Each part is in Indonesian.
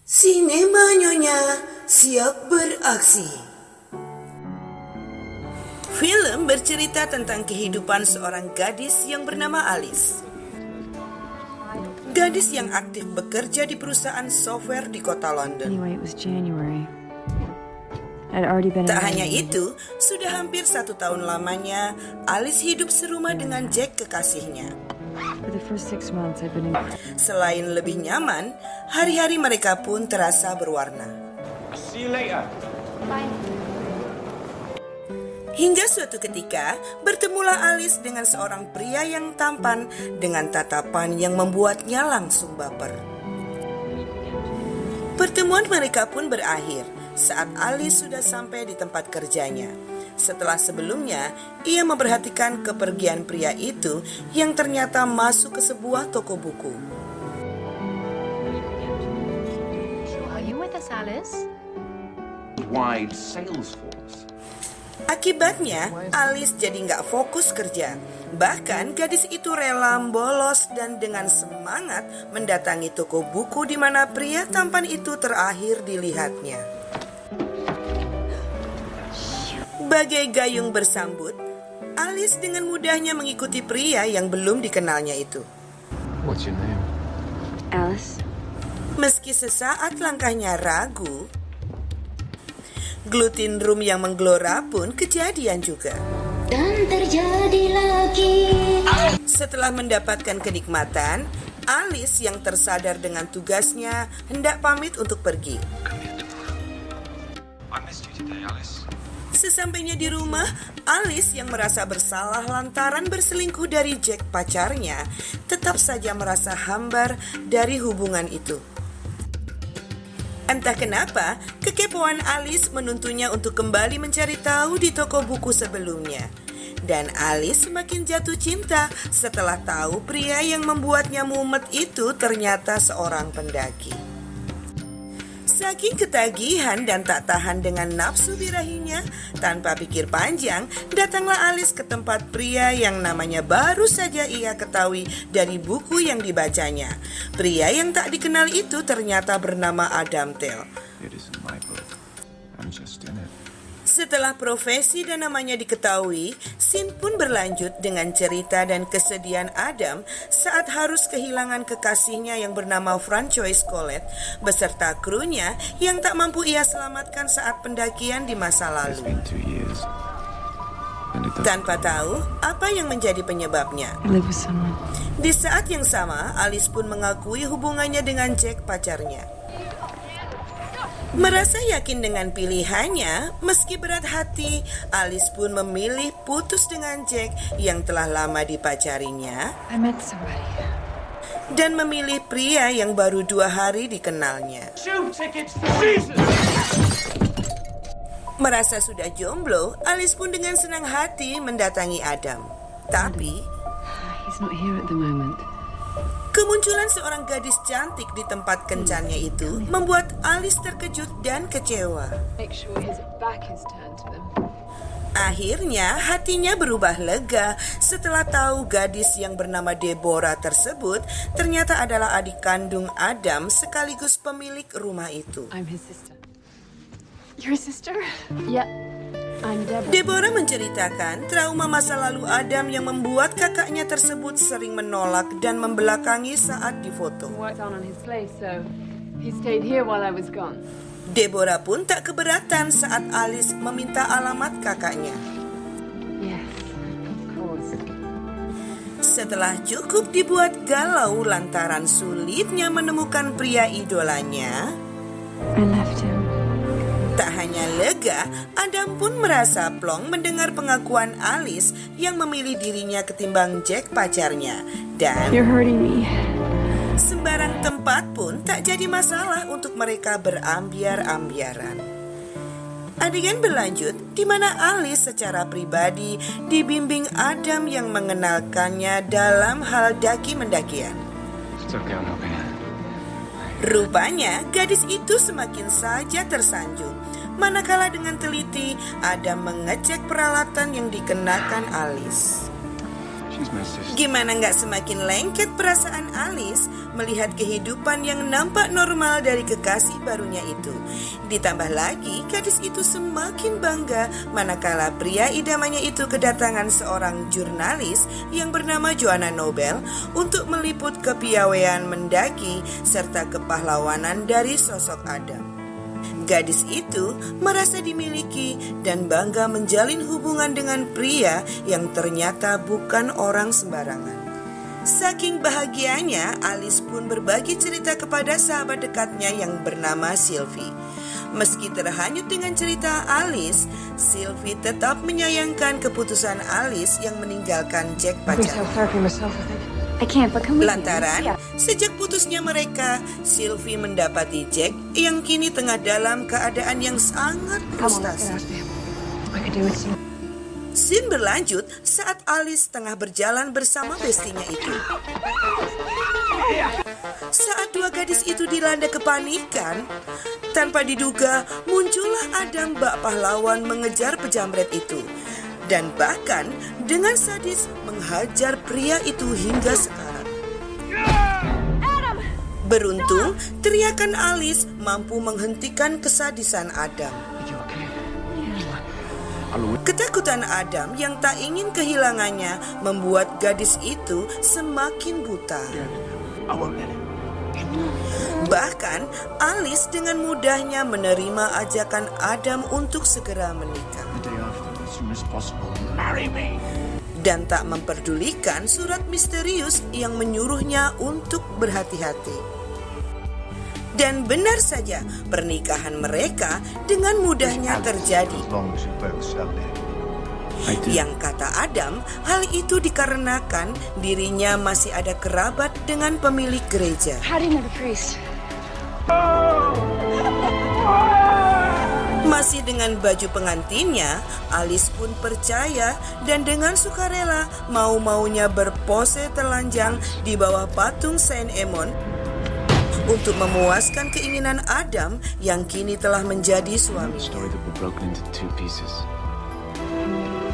Sinema Nyonya siap beraksi. Film bercerita tentang kehidupan seorang gadis yang bernama Alice. Gadis yang aktif bekerja di perusahaan software di kota London. Anyway, it was January. I'd already been Tak in hanya London. itu, sudah hampir 1 tahun lamanya Alice hidup serumah dengan Jack kekasihnya. For the first 6 months, I'd been in. Selain lebih nyaman, hari-hari mereka pun terasa berwarna. See you later. Hingga suatu ketika, bertemulah Alice dengan seorang pria yang tampan dengan tatapan yang membuatnya langsung baper. Pertemuan mereka pun berakhir saat Alice sudah sampai di tempat kerjanya. Setelah sebelumnya, ia memperhatikan kepergian pria itu yang ternyata masuk ke sebuah toko buku. Are you with us, Alice? Wide sales force. Akibatnya, Alice jadi nggak fokus kerja. Bahkan gadis itu rela bolos dan dengan semangat mendatangi toko buku di mana pria tampan itu terakhir dilihatnya. Bagai gayung bersambut, Alice dengan mudahnya mengikuti pria yang belum dikenalnya itu. What's your name? Alice? Meski sesaat langkahnya ragu, gluten room yang menggelora pun kejadian juga. Dan terjadi lagi. Setelah mendapatkan kenikmatan, Alice yang tersadar dengan tugasnya hendak pamit untuk pergi. I missed you today, Alice. Sesampainya di rumah, Alice yang merasa bersalah lantaran berselingkuh dari Jack pacarnya, tetap saja merasa hambar dari hubungan itu. Entah kenapa, kekepoan Alice menuntunnya untuk kembali mencari tahu di toko buku sebelumnya. Dan Alice semakin jatuh cinta setelah tahu pria yang membuatnya mumet itu ternyata seorang pendaki. Saking ketagihan dan tak tahan dengan nafsu birahinya, tanpa pikir panjang, datanglah Alice ke tempat pria yang namanya baru saja ia ketahui dari buku yang dibacanya. Pria yang tak dikenal itu ternyata bernama Adam Tell. It isn't my book. I'm just in it. Setelah profesi dan namanya diketahui, scene pun berlanjut dengan cerita dan kesedihan Adam saat harus kehilangan kekasihnya yang bernama Francois Colette beserta krunya yang tak mampu ia selamatkan saat pendakian di masa It's lalu. been 2 years. And it doesn't Tanpa tahu apa yang menjadi penyebabnya. I live with someone. Di saat yang sama, Alice pun mengakui hubungannya dengan Jack pacarnya. Merasa yakin dengan pilihannya, meski berat hati, Alice pun memilih putus dengan Jack yang telah lama dipacarinya I met somebody. dan memilih pria yang baru 2 hari dikenalnya. Shoe tickets for Jesus! Merasa sudah jomblo, Alice pun dengan senang hati mendatangi Adam. Tapi, He's not here at the moment. kemunculan seorang gadis cantik di tempat kencannya itu membuat Alice terkejut dan kecewa. Make sure his back is turned to them. Akhirnya hatinya berubah lega setelah tahu gadis yang bernama Deborah tersebut ternyata adalah adik kandung Adam sekaligus pemilik rumah itu. I'm his sister. You're a sister? Yeah. I'm Deborah. Deborah menceritakan trauma masa lalu Adam yang membuat kakaknya tersebut sering menolak dan membelakangi saat difoto. Worked on his place, so he stayed here while I was gone. Deborah pun tak keberatan saat Alice meminta alamat kakaknya. Yes, of course. Setelah cukup dibuat galau lantaran sulitnya menemukan pria idolanya, I left him. tak hanya lega, Adam pun merasa plong mendengar pengakuan Alice yang memilih dirinya ketimbang Jack pacarnya. Dan You're hurting me. sembarang tempat pun tak jadi masalah untuk mereka berambiar-ambiaran. Adegan berlanjut di mana Alice secara pribadi dibimbing Adam yang mengenalkannya dalam hal daki-mendakian. It's okay, I'm helping. Rupanya gadis itu semakin saja tersanjung. Manakala dengan teliti Adam mengecek peralatan yang dikenakan Alice. She She's my sister. Gimana nggak semakin lengket perasaan Alice melihat kehidupan yang nampak normal dari kekasih barunya itu. Ditambah lagi, gadis itu semakin bangga manakala pria idamannya itu kedatangan seorang jurnalis yang bernama Joanna Nobel untuk meliput kepiawaian mendaki serta kepahlawanan dari sosok Adam. Gadis itu merasa dimiliki dan bangga menjalin hubungan dengan pria yang ternyata bukan orang sembarangan. Saking bahagianya, Alice pun berbagi cerita kepada sahabat dekatnya yang bernama Sylvie. Meski terhanyut dengan cerita Alice, Sylvie tetap menyayangkan keputusan Alice yang meninggalkan Jack pacarnya. I can't, but come with me. Lantaran, sejak putusnya mereka, Sylvie mendapati Jack yang kini tengah dalam keadaan yang sangat frustasi. Scene berlanjut saat Alice tengah berjalan bersama bestinya itu. Saat dua gadis itu dilanda kepanikan, tanpa diduga muncullah Adam bak pahlawan mengejar pejamret itu. Dan bahkan dengan sadis menghajar pria itu hingga sekarat. Beruntung, teriakan Alice mampu menghentikan kesadisan Adam. Ketakutan Adam yang tak ingin kehilangannya membuat gadis itu semakin buta. Bahkan, Alice dengan mudahnya menerima ajakan Adam untuk segera menikah. Dan tak memperdulikan surat misterius yang menyuruhnya untuk berhati-hati. Dan benar saja, pernikahan mereka dengan mudahnya terjadi. Yang kata Adam, hal itu dikarenakan dirinya masih ada kerabat dengan pemilik gereja. How do you know the priest? Masih dengan baju pengantinnya, Alice pun percaya dan dengan sukarela mau-maunya berpose telanjang di bawah patung Saint Emon untuk memuaskan keinginan Adam yang kini telah menjadi suaminya. Story that were broken into 2 pieces.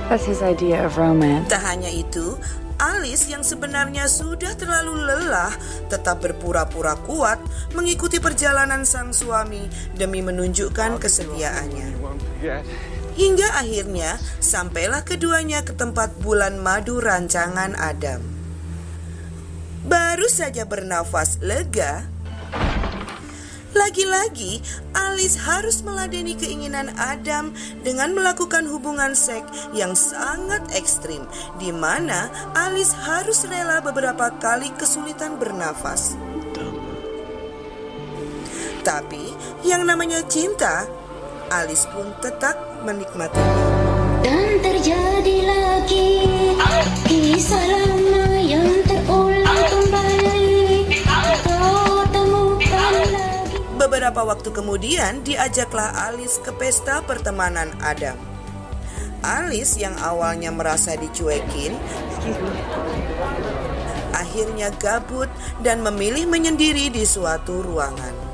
That's his idea of romance. Tak hanya itu, Alice yang sebenarnya sudah terlalu lelah tetap berpura-pura kuat mengikuti perjalanan sang suami demi menunjukkan kesetiaannya. Hingga akhirnya sampailah keduanya ke tempat bulan madu rancangan Adam. Baru saja bernafas lega, lagi-lagi Alice harus meladeni keinginan Adam dengan melakukan hubungan seks yang sangat ekstrim, di mana Alice harus rela beberapa kali kesulitan bernafas. Tapi yang namanya cinta, Alice pun tetap menikmatinya. Dan terjadi lagi kisah lama yang terulang kembali. Kau temukan lagi. Beberapa waktu kemudian diajaklah Alice ke pesta pertemanan Adam. Alice yang awalnya merasa dicuekin, akhirnya gabut dan memilih menyendiri di suatu ruangan.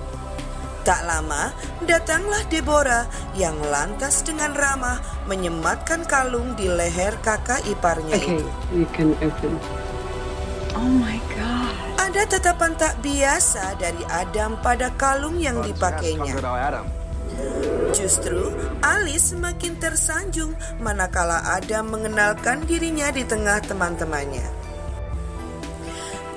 Tak lama, datanglah Deborah yang lantas dengan ramah menyematkan kalung di leher kakak iparnya itu. You can open. Oh my God. Ada tatapan tak biasa dari Adam pada kalung yang dipakainya. Justru, Alice semakin tersanjung manakala Adam mengenalkan dirinya di tengah teman-temannya.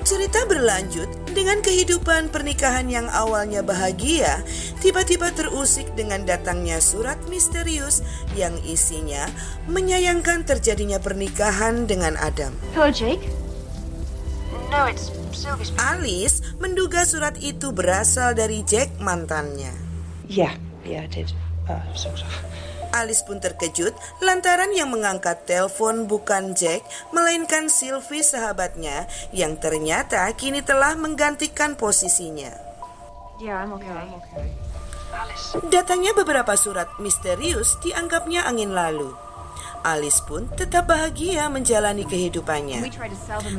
Cerita berlanjut dengan kehidupan pernikahan yang awalnya bahagia, tiba-tiba terusik dengan datangnya surat misterius yang isinya menyayangkan terjadinya pernikahan dengan Adam. Hello, Jake. No, it's Sylvie's. Alice menduga surat itu berasal dari Jack mantannya. Yeah, I did. Sort of. Alice pun terkejut lantaran yang mengangkat telepon bukan Jack, melainkan Sylvie sahabatnya yang ternyata kini telah menggantikan posisinya. Yeah, I'm okay. Datangnya beberapa surat misterius dianggapnya angin lalu. Alice pun tetap bahagia menjalani kehidupannya.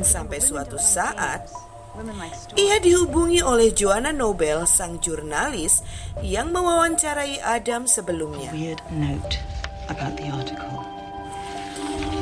Sampai suatu saat, ia dihubungi oleh Joanna Nobel, sang jurnalis yang mewawancarai Adam sebelumnya. Weird note about the article.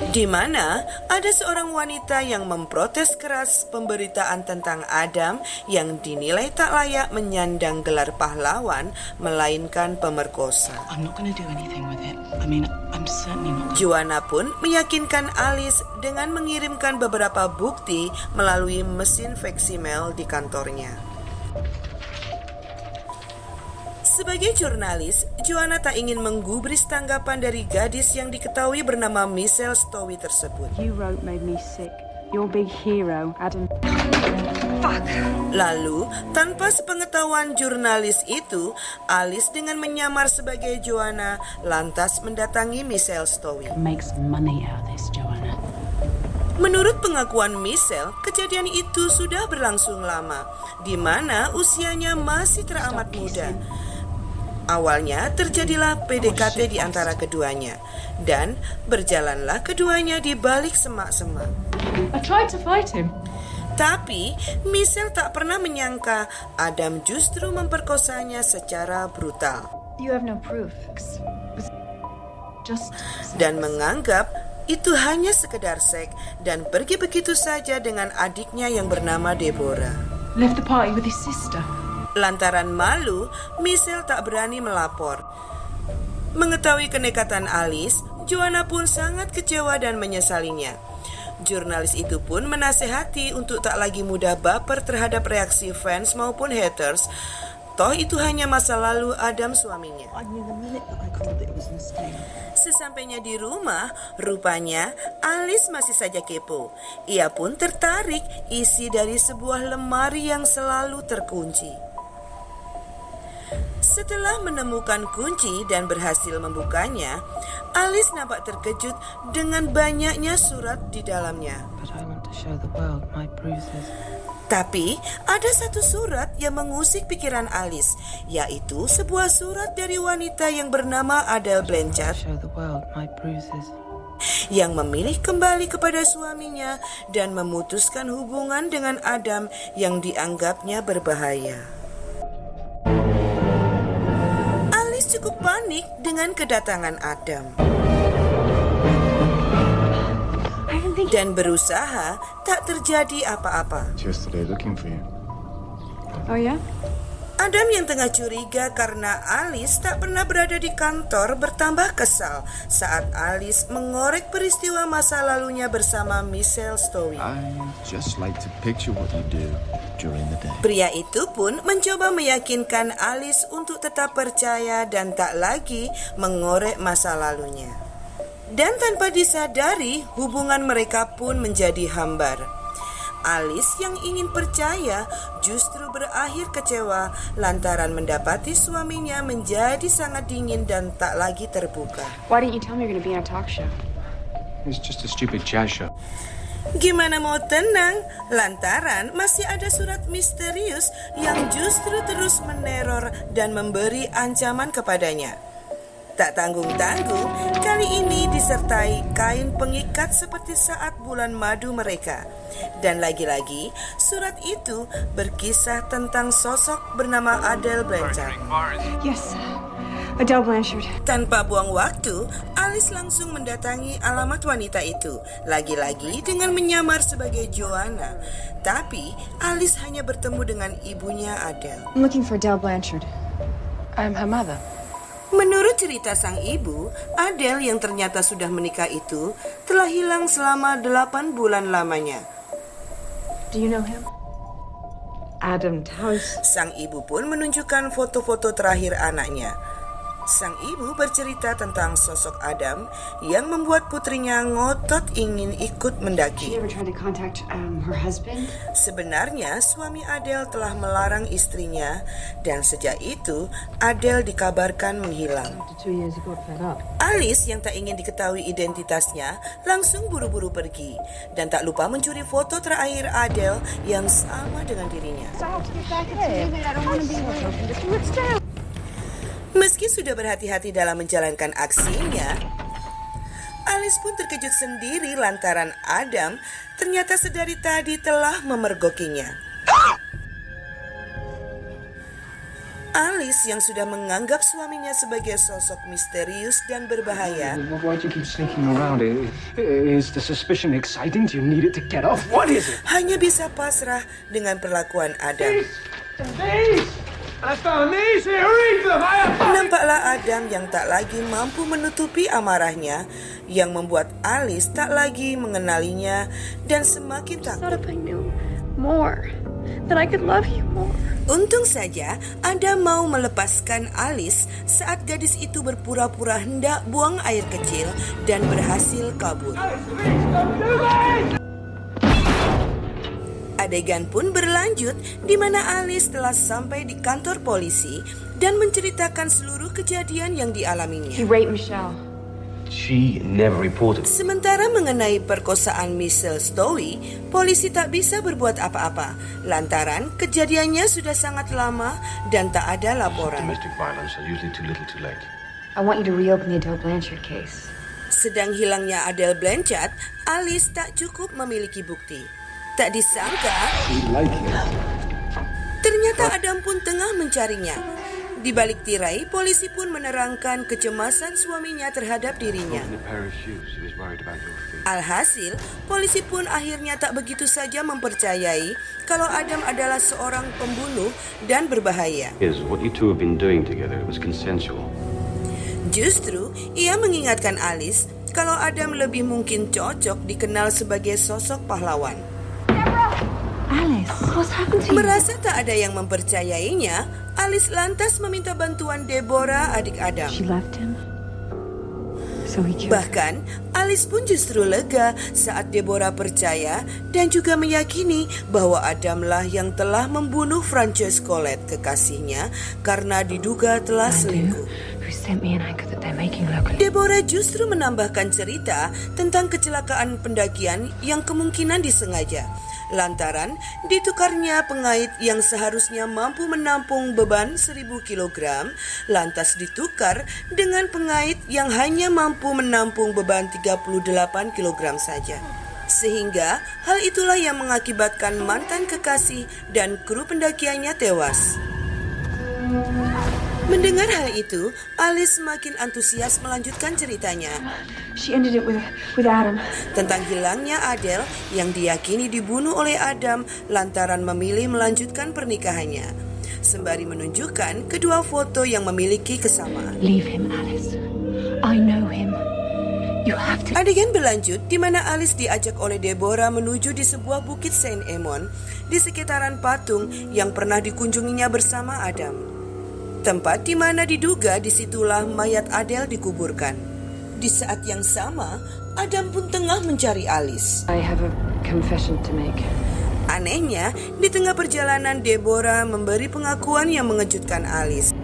di mana ada seorang wanita yang memprotes keras pemberitaan tentang Adam yang dinilai tak layak menyandang gelar pahlawan, melainkan pemerkosa. I'm not going to do anything with it. I mean, I'm certainly not. Joanna pun meyakinkan Alice dengan mengirimkan beberapa bukti melalui mesin faksimil di kantornya. Sebagai jurnalis, Joanna tak ingin menggubris tanggapan dari gadis yang diketahui bernama Michelle Stowe tersebut. You wrote made me sick. Your big hero, Adam. Lalu, tanpa sepengetahuan jurnalis itu, Alice dengan menyamar sebagai Joanna lantas mendatangi Michelle Stowe. Makes money out of this, Joanna. Menurut pengakuan Michelle, kejadian itu sudah berlangsung lama, di mana usianya masih teramat muda. Awalnya terjadilah PDKT di antara keduanya, dan berjalanlah keduanya di balik semak-semak. I tried to fight him. Tapi, Michelle tak pernah menyangka Adam justru memperkosanya secara brutal. You have no proof. Just Dan menganggap itu hanya sekedar seks dan pergi begitu saja dengan adiknya yang bernama Deborah. left the party with his sister. Lantaran malu, Michelle tak berani melapor. Mengetahui kenekatan Alice, Joanna pun sangat kecewa dan menyesalinya. Jurnalis itu pun menasehati untuk tak lagi mudah baper terhadap reaksi fans maupun haters. Toh itu hanya masa lalu Adam suaminya. Sesampainya di rumah, rupanya Alice masih saja kepo. Ia pun tertarik isi dari sebuah lemari yang selalu terkunci. Setelah menemukan kunci dan berhasil membukanya, Alice nampak terkejut dengan banyaknya surat di dalamnya. But I want to show the world my bruises. Tapi ada satu surat yang mengusik pikiran Alice, yaitu sebuah surat dari wanita yang bernama Adele Blanchard Show the world my bruises. yang memilih kembali kepada suaminya dan memutuskan hubungan dengan Adam yang dianggapnya berbahaya. Alice cukup panik dengan kedatangan Adam dan berusaha tak terjadi apa-apa. Yesterday looking for you. Oh yeah? Adam yang tengah curiga karena Alice tak pernah berada di kantor bertambah kesal saat Alice mengorek peristiwa masa lalunya bersama Michelle Stowe. I just like to picture what you do during the day. Pria itu pun mencoba meyakinkan Alice untuk tetap percaya dan tak lagi mengorek masa lalunya. Dan tanpa disadari, hubungan mereka pun menjadi hambar. Alice yang ingin percaya justru berakhir kecewa lantaran mendapati suaminya menjadi sangat dingin dan tak lagi terbuka. Why didn't you tell me you're going to be on a talk show? It's just a stupid jazz show. Gimana mau tenang lantaran masih ada surat misterius yang justru terus meneror dan memberi ancaman kepadanya. Tak tanggung-tanggung, kali ini disertai kain pengikat seperti saat bulan madu mereka. Dan lagi-lagi, surat itu berkisah tentang sosok bernama Adele Blanchard. Yes. Adele Blanchard. Tanpa buang waktu, Alice langsung mendatangi alamat wanita itu. Lagi-lagi dengan menyamar sebagai Joanna. Tapi, Alice hanya bertemu dengan ibunya Adele. I'm looking for Adele Blanchard. I'm her mother. Menurut cerita sang ibu, Adele yang ternyata sudah menikah itu telah hilang selama 8 bulan lamanya. Do you know him? Adam Towers. Sang ibu pun menunjukkan foto-foto terakhir anaknya. Sang ibu bercerita tentang sosok Adam yang membuat putrinya ngotot ingin ikut She mendaki. ever tried to contact her husband? Sebenarnya suami Adele telah melarang istrinya dan sejak itu Adele dikabarkan menghilang. 2 years ago, fed up. Alice yang tak ingin diketahui identitasnya langsung buru-buru pergi dan tak lupa mencuri foto terakhir Adele yang sama dengan dirinya. Meski sudah berhati-hati dalam menjalankan aksinya, Alice pun terkejut sendiri lantaran Adam ternyata sedari tadi telah memergokinya. Alice yang sudah menganggap suaminya sebagai sosok misterius dan berbahaya Why do you keep sneaking around? Is the suspicion exciting? Do you need it to get off? What is it? hanya bisa pasrah dengan perlakuan Adam. These! I found these here! Read them! Nampaklah Adam yang tak lagi mampu menutupi amarahnya, yang membuat Alice tak lagi mengenalinya dan semakin Thought takut. if I knew more, that I could love you more. Untung saja Adam mau melepaskan Alice saat gadis itu berpura-pura hendak buang air kecil dan berhasil kabur. Adegan pun berlanjut di mana Alice telah sampai di kantor polisi dan menceritakan seluruh kejadian yang dialaminya. He raped Michelle. She never reported. Sementara mengenai perkosaan Michelle Stowe, polisi tak bisa berbuat apa-apa lantaran kejadiannya sudah sangat lama dan tak ada laporan. Domestic violence are usually too little too late. I want you to reopen the Adele Blanchard case. Sedang hilangnya Adele Blanchard, Alice tak cukup memiliki bukti. Tak disangka, ternyata Adam pun tengah mencarinya. Di balik tirai, polisi pun menerangkan kecemasan suaminya terhadap dirinya. A pair of shoes. He was worried about your feet. Alhasil, polisi pun akhirnya tak begitu saja mempercayai kalau Adam adalah seorang pembunuh dan berbahaya. Is what you two have been doing together. It was consensual. Justru, ia mengingatkan Alice kalau Adam lebih mungkin cocok dikenal sebagai sosok pahlawan. Alice, what's happened to you? Merasa tak ada yang mempercayainya, Alice lantas meminta bantuan Deborah, adik Adam. She left him. So he killed her. Bahkan, Alice pun justru lega saat Deborah percaya dan juga meyakini bahwa Adamlah yang telah membunuh Frances Collette, kekasihnya, karena diduga telah selingkuh. Who sent me an anchor that they're making locally? Deborah justru menambahkan cerita tentang kecelakaan pendakian yang kemungkinan disengaja, lantaran ditukarnya pengait yang seharusnya mampu menampung beban 1000 kg, lantas ditukar dengan pengait yang hanya mampu menampung beban 38 kg saja. Sehingga hal itulah yang mengakibatkan mantan kekasih dan kru pendakiannya tewas. Mendengar hal itu, Alice semakin antusias melanjutkan ceritanya She ended it with Adam. tentang hilangnya Adele yang diyakini dibunuh oleh Adam lantaran memilih melanjutkan pernikahannya, sembari menunjukkan kedua foto yang memiliki kesamaan. Leave him, Alice. I know him. You have to. Adegan berlanjut di mana Alice diajak oleh Deborah menuju di sebuah bukit Saint Emon di sekitaran patung yang pernah dikunjunginya bersama Adam. Tempat di mana diduga disitulah mayat Adele dikuburkan. Di saat yang sama, Adam pun tengah mencari Alice. I have a confession to make. Anehnya, di tengah perjalanan Deborah memberi pengakuan yang mengejutkan Alice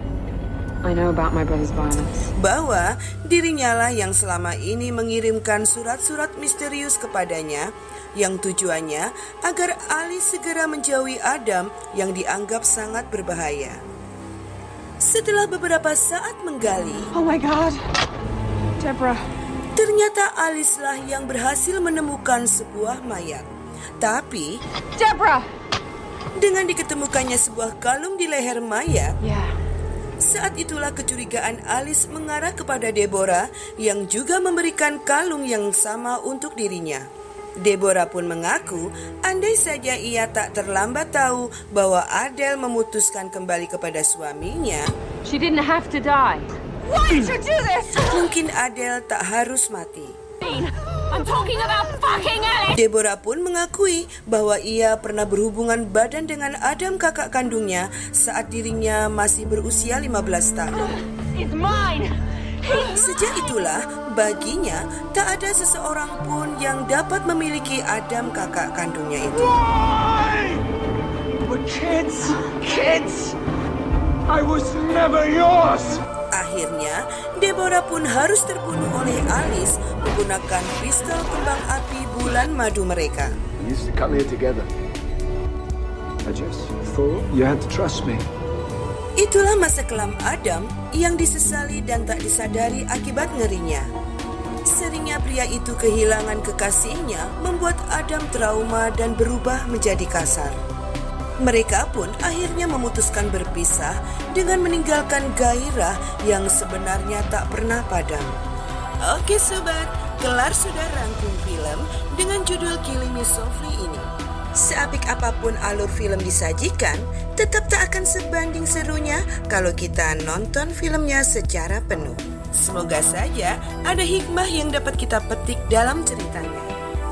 I know about my brother's violence. bahwa dirinya lah yang selama ini mengirimkan surat-surat misterius kepadanya yang tujuannya agar Alice segera menjauhi Adam yang dianggap sangat berbahaya. Setelah beberapa saat menggali, Oh my God. Deborah. ternyata Alice lah yang berhasil menemukan sebuah mayat. Tapi, Deborah! dengan diketemukannya sebuah kalung di leher mayat, Yeah. saat itulah kecurigaan Alice mengarah kepada Deborah yang juga memberikan kalung yang sama untuk dirinya. Deborah pun mengaku andai saja ia tak terlambat tahu bahwa Adele memutuskan kembali kepada suaminya, She didn't have to die. Why did you do this? mungkin Adele tak harus mati. I'm talking about fucking Alice! Deborah pun mengakui bahwa ia pernah berhubungan badan dengan Adam, kakak kandungnya, saat dirinya masih berusia 15 tahun. It's mine! Sejak itulah, baginya tak ada seseorang pun yang dapat memiliki Adam, kakak kandungnya itu. We're kids! Kids! I was never yours! Akhirnya, Deborah pun harus terbunuh oleh Alice menggunakan pistol kembang api bulan madu mereka. We used to come here together. I just thought you had to trust me. Itulah masa kelam Adam yang disesali dan tak disadari akibat ngerinya. Seringnya pria itu kehilangan kekasihnya membuat Adam trauma dan berubah menjadi kasar. Mereka pun akhirnya memutuskan berpisah dengan meninggalkan gairah yang sebenarnya tak pernah padam. Oke sobat, kelar sudah rangkum film dengan judul Killing Me Softly ini. Seapik apapun alur film disajikan, tetap tak akan sebanding serunya kalau kita nonton filmnya secara penuh. Semoga saja ada hikmah yang dapat kita petik dalam ceritanya.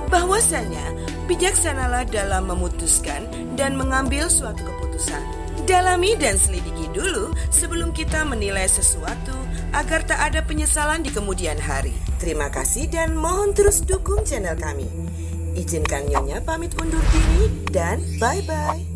Bahwasanya, bijaksanalah dalam memutuskan dan mengambil suatu keputusan. Dalami dan selidiki dulu sebelum kita menilai sesuatu agar tak ada penyesalan di kemudian hari. Terima kasih dan mohon terus dukung channel kami. Izinkan Nyonya pamit undur diri dan bye-bye.